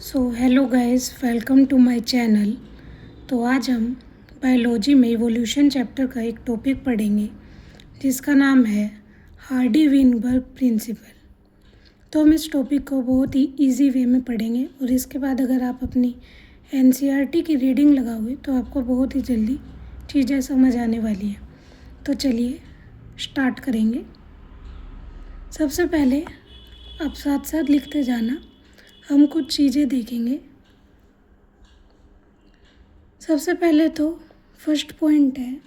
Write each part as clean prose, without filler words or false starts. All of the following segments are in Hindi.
Hello guys, welcome to my channel. तो आज हम बायोलॉजी में इवोल्यूशन चैप्टर का एक टॉपिक पढ़ेंगे जिसका नाम है हार्डी-वेनबर्ग प्रिंसिपल। तो हम इस टॉपिक को बहुत ही इजी वे में पढ़ेंगे और इसके बाद अगर आप अपनी एनसीईआरटी की रीडिंग लगाओगे तो आपको बहुत ही जल्दी चीज़ें समझ आने वाली हैं। तो चलिए स्टार्ट करेंगे। सबसे पहले आप साथ साथ लिखते जाना, हम कुछ चीज़ें देखेंगे। सबसे पहले तो फर्स्ट पॉइंट है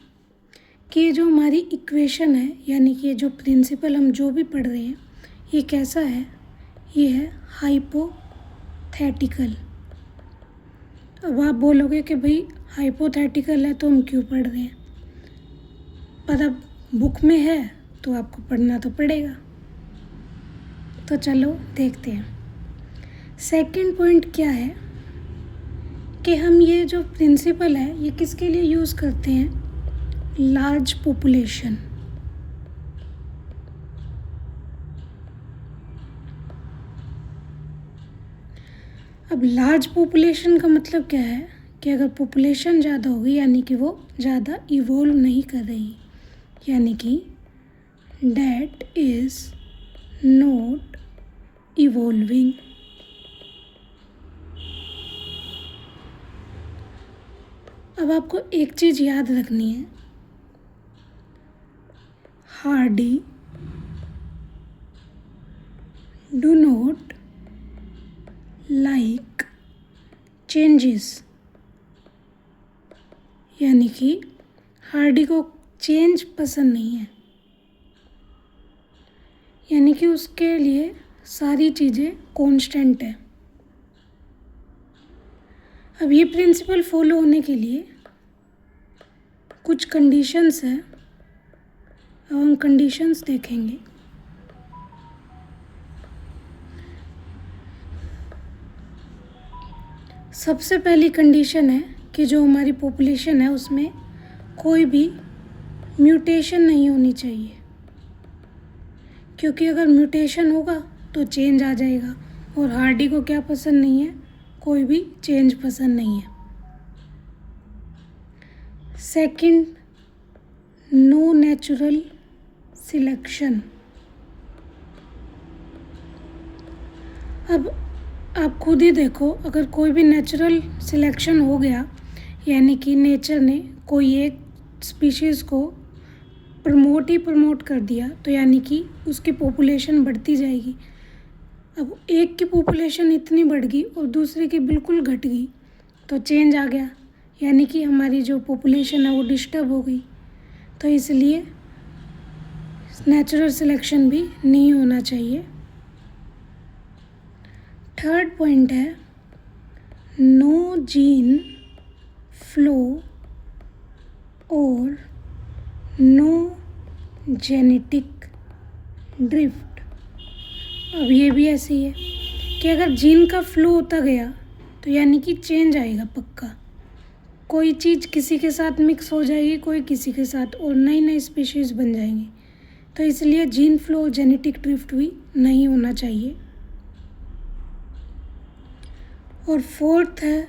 कि ये जो हमारी इक्वेशन है, यानी कि ये जो प्रिंसिपल हम जो भी पढ़ रहे हैं, ये कैसा है? ये है हाइपोथेटिकल। अब आप बोलोगे कि भाई हाइपोथेटिकल है तो हम क्यों पढ़ रहे हैं, पर अब बुक में है तो आपको पढ़ना तो पड़ेगा। तो चलो देखते हैं। सेकंड पॉइंट क्या है कि हम ये जो प्रिंसिपल है ये किसके लिए यूज़ करते हैं? Large population. अब लार्ज पॉपुलेशन का मतलब क्या है कि अगर पॉपुलेशन ज़्यादा होगी यानी कि वो ज़्यादा इवोल्व नहीं कर रही, यानी कि डेट इज़ नॉट इवोल्विंग। अब आपको एक चीज़ याद रखनी है, Hardy do not like changes, यानी कि हार्डी को चेंज पसंद नहीं है, यानी कि उसके लिए सारी चीज़ें कांस्टेंट है। अब ये प्रिंसिपल फॉलो होने के लिए कुछ कंडीशंस हैं, अब हम कंडीशंस देखेंगे। सबसे पहली कंडीशन है कि जो हमारी पॉपुलेशन है उसमें कोई भी म्यूटेशन नहीं होनी चाहिए, क्योंकि अगर म्यूटेशन होगा तो चेंज आ जाएगा और हार्डी को क्या पसंद नहीं है? कोई भी चेंज पसंद नहीं है। Second, no natural selection. अब आप खुद ही देखो, अगर कोई भी नेचुरल सिलेक्शन हो गया यानी कि नेचर ने कोई एक स्पीशीज़ को प्रमोट कर दिया तो यानी कि उसकी पॉपुलेशन बढ़ती जाएगी। अब एक की पॉपुलेशन इतनी बढ़ गई और दूसरे की बिल्कुल घट गई तो चेंज आ गया, यानी कि हमारी जो पॉपुलेशन है वो डिस्टर्ब हो गई। तो इसलिए नेचुरल सिलेक्शन भी नहीं होना चाहिए। थर्ड पॉइंट है, नो जीन फ्लो और नो जेनेटिक ड्रिफ्ट। अब ये भी ऐसी है कि अगर जीन का फ्लो होता गया तो यानी कि चेंज आएगा पक्का। कोई चीज़ किसी के साथ मिक्स हो जाएगी, कोई किसी के साथ, और नई नई स्पीशीज़ बन जाएंगी। तो इसलिए जीन फ्लो और जेनेटिक ड्रिफ्ट भी नहीं होना चाहिए। और फोर्थ है,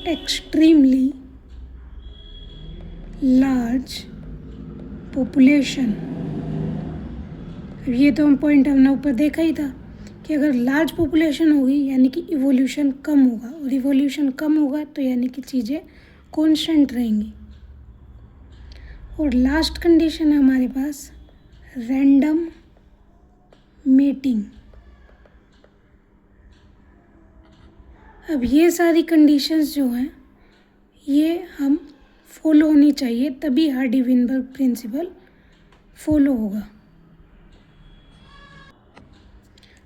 एक्सट्रीमली लार्ज पॉपुलेशन। ये तो हम पॉइंट हमने ऊपर देखा ही था कि अगर लार्ज पॉपुलेशन होगी यानी कि इवोल्यूशन कम होगा, और इवोल्यूशन कम होगा तो यानी कि चीज़ें कांस्टेंट रहेंगी। और लास्ट कंडीशन है हमारे पास, रैंडम मेटिंग। अब ये सारी कंडीशंस जो हैं ये हम फॉलो होनी चाहिए, तभी हार्डी-वेनबर्ग प्रिंसिपल फॉलो होगा।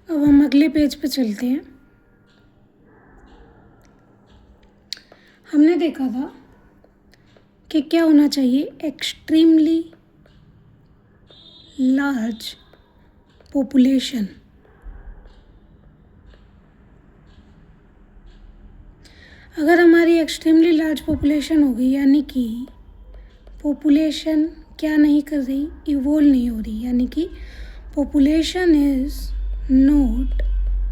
अब हम अगले पेज पे चलते हैं। हमने देखा था कि क्या होना चाहिए? Extremely large population. अगर हमारी एक्सट्रीमली लार्ज पॉपुलेशन होगी यानी कि पॉपुलेशन क्या नहीं कर रही? इवोल्व नहीं हो रही, यानी कि पॉपुलेशन इज़ नॉट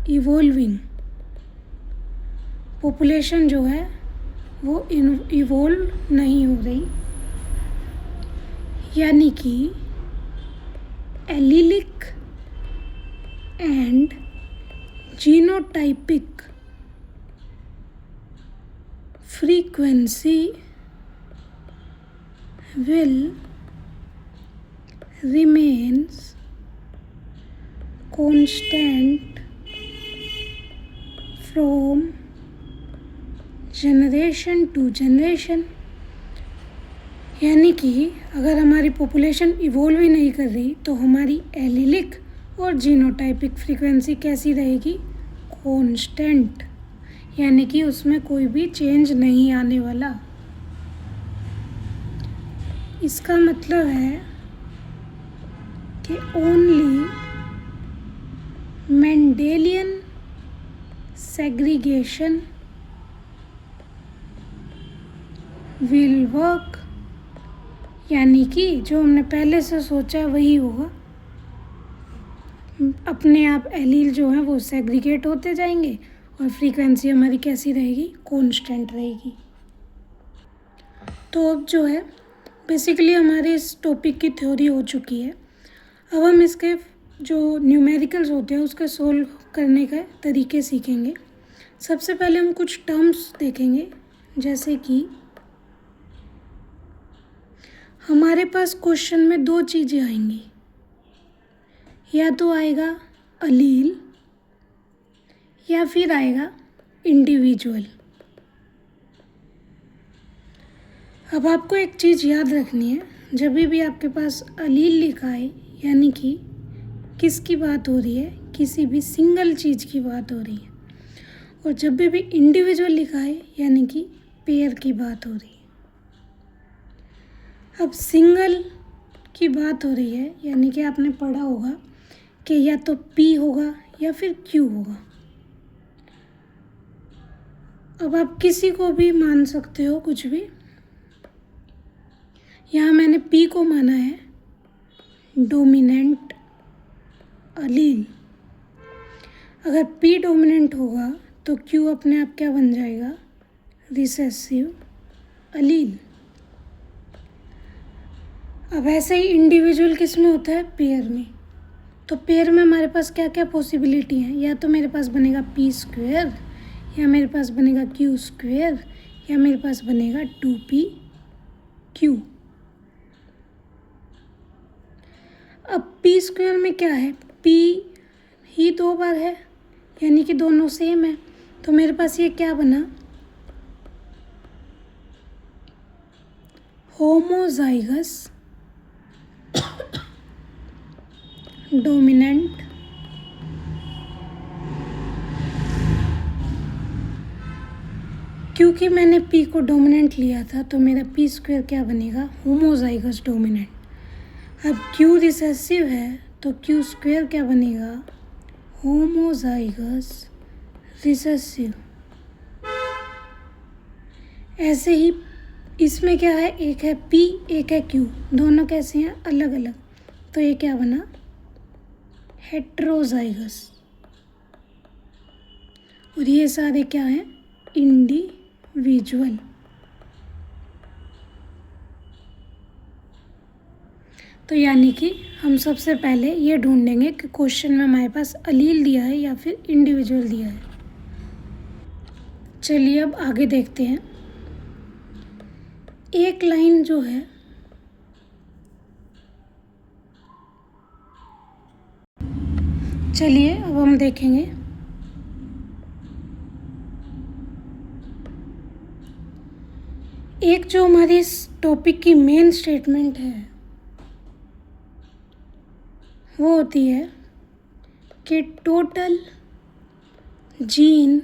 इवोल्विंग। पॉपुलेशन जो है वो इवोल्व नहीं हो रही, यानी कि allelic and genotypic frequency will remains constant from generation to generation। यानी कि अगर हमारी पॉपुलेशन इवॉल्व ही नहीं कर रही तो हमारी एलीलिक और जीनोटाइपिक फ्रीक्वेंसी कैसी रहेगी? कांस्टेंट, यानी कि उसमें कोई भी चेंज नहीं आने वाला। इसका मतलब है कि only Mendelian segregation will work, यानी कि जो हमने पहले से सोचा वही होगा। अपने आप एलील जो है वो सेग्रीगेट होते जाएंगे और फ्रीक्वेंसी हमारी कैसी रहेगी? कांस्टेंट रहेगी। तो अब जो है बेसिकली हमारे इस टॉपिक की थ्योरी हो चुकी है। अब हम इसके जो न्यूमेरिकल्स होते हैं उसके सोल्व करने के तरीके सीखेंगे। सबसे पहले हम कुछ टर्म्स देखेंगे, जैसे कि हमारे पास क्वेश्चन में दो चीज़ें आएंगी, या तो आएगा अलील या फिर आएगा इंडिविजुअल। अब आपको एक चीज़ याद रखनी है, जब भी आपके पास अलील लिखा है यानी कि किसकी बात हो रही है? किसी भी सिंगल चीज़ की बात हो रही है। और जब भी इंडिविजुअल लिखा है यानी कि पेयर की बात हो रही है। अब सिंगल की बात हो रही है यानी कि आपने पढ़ा होगा कि या तो P होगा या फिर Q होगा। अब आप किसी को भी मान सकते हो, कुछ भी। यहाँ मैंने P को माना है डोमिनेंट अलील। अगर P डोमिनेंट होगा तो Q अपने आप क्या बन जाएगा? रिसेसिव अलील। अब ऐसे ही इंडिविजुअल किस में होता है? पेयर में। तो पेयर में हमारे पास क्या क्या पॉसिबिलिटी हैं? या तो मेरे पास बनेगा P², या मेरे पास बनेगा Q², या मेरे पास बनेगा 2PQ। अब P² में क्या है? P ही दो बार है, यानी कि दोनों सेम है। तो मेरे पास ये क्या बना? होमोजाइगस डोमिनेंट क्योंकि मैंने P को डोमिनेंट लिया था तो मेरा P² क्या बनेगा? Homozygous dominant. अब Q रिसेसिव है तो Q² क्या बनेगा? Homozygous recessive. ऐसे ही इसमें क्या है? एक है P, एक है Q, दोनों कैसे हैं? अलग अलग। तो ये क्या बना? हेट्रोजाइगस। और ये सारे क्या हैं? इंडिविजुअल। तो यानी कि हम सबसे पहले ये ढूंढेंगे कि क्वेश्चन में हमारे पास अलील दिया है या फिर इंडिविजुअल दिया है। चलिए अब आगे देखते हैं। एक लाइन जो है चलिए अब हम देखेंगे। एक जो हमारी इस टॉपिक की मेन स्टेटमेंट है वो होती है कि total gene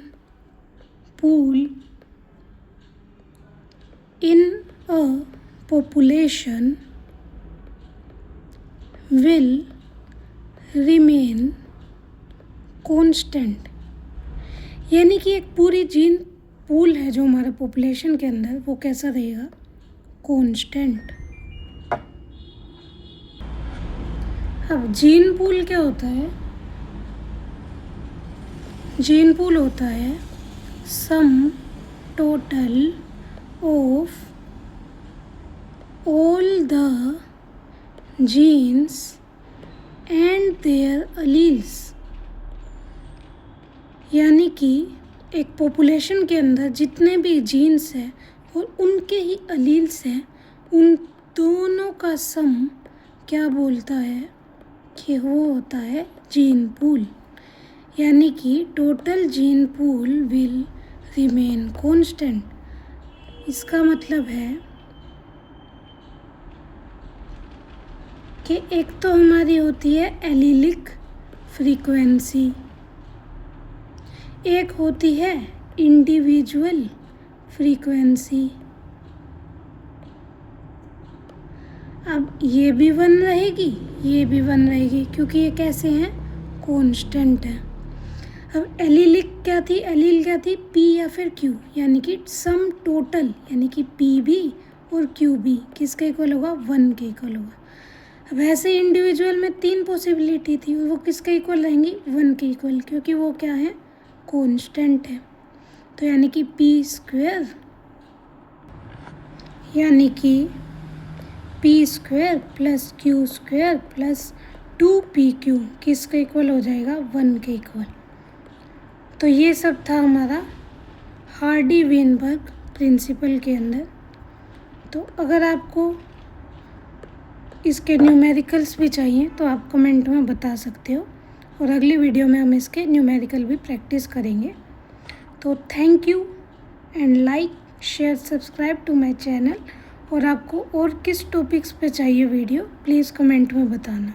pool in a population will remain constant. यानी कि एक पूरी जीन पूल है जो हमारे पॉपुलेशन के अंदर, वो कैसा रहेगा? कांस्टेंट। अब जीन पूल क्या होता है? जीन पूल होता है sum total of all the genes and their alleles। यानी कि एक पॉपुलेशन के अंदर जितने भी जीन्स हैं और उनके ही अलील्स हैं, उन दोनों का सम क्या बोलता है कि वो होता है जीन पूल। यानी कि total gene pool will remain constant. इसका मतलब है कि एक तो हमारी होती है एलीलिक फ्रीक्वेंसी, एक होती है इंडिविजुअल फ्रीक्वेंसी। अब ये भी 1 रहेगी, ये भी 1 रहेगी, क्योंकि ये कैसे हैं, कांस्टेंट है। अब एलीलिक क्या थी, एलील क्या थी, पी या फिर क्यू, यानी कि सम टोटल, यानी कि पी भी और क्यू भी किसके इक्वल होगा, 1 के इक्वल होगा। अब ऐसे इंडिविजुअल में 3 पॉसिबिलिटी थी, वो किसके इक्वल रहेंगी, 1 के इक्वल, क्योंकि वो क्या है, कांस्टेंट है। तो यानी कि पी स्क्वायर, यानी कि P square plus Q square plus 2pq किसके इक्वल हो जाएगा, 1 के इक्वल। तो ये सब था हमारा हार्डी-वेनबर्ग प्रिंसिपल के अंदर। तो अगर आपको इसके न्यूमेरिकल्स भी चाहिए तो आप कमेंट में बता सकते हो, और अगली वीडियो में हम इसके न्यूमेरिकल भी प्रैक्टिस करेंगे। तो thank you and like share subscribe to my channel. और आपको और किस टॉपिक्स पे चाहिए वीडियो, प्लीज़ कमेंट में बताना।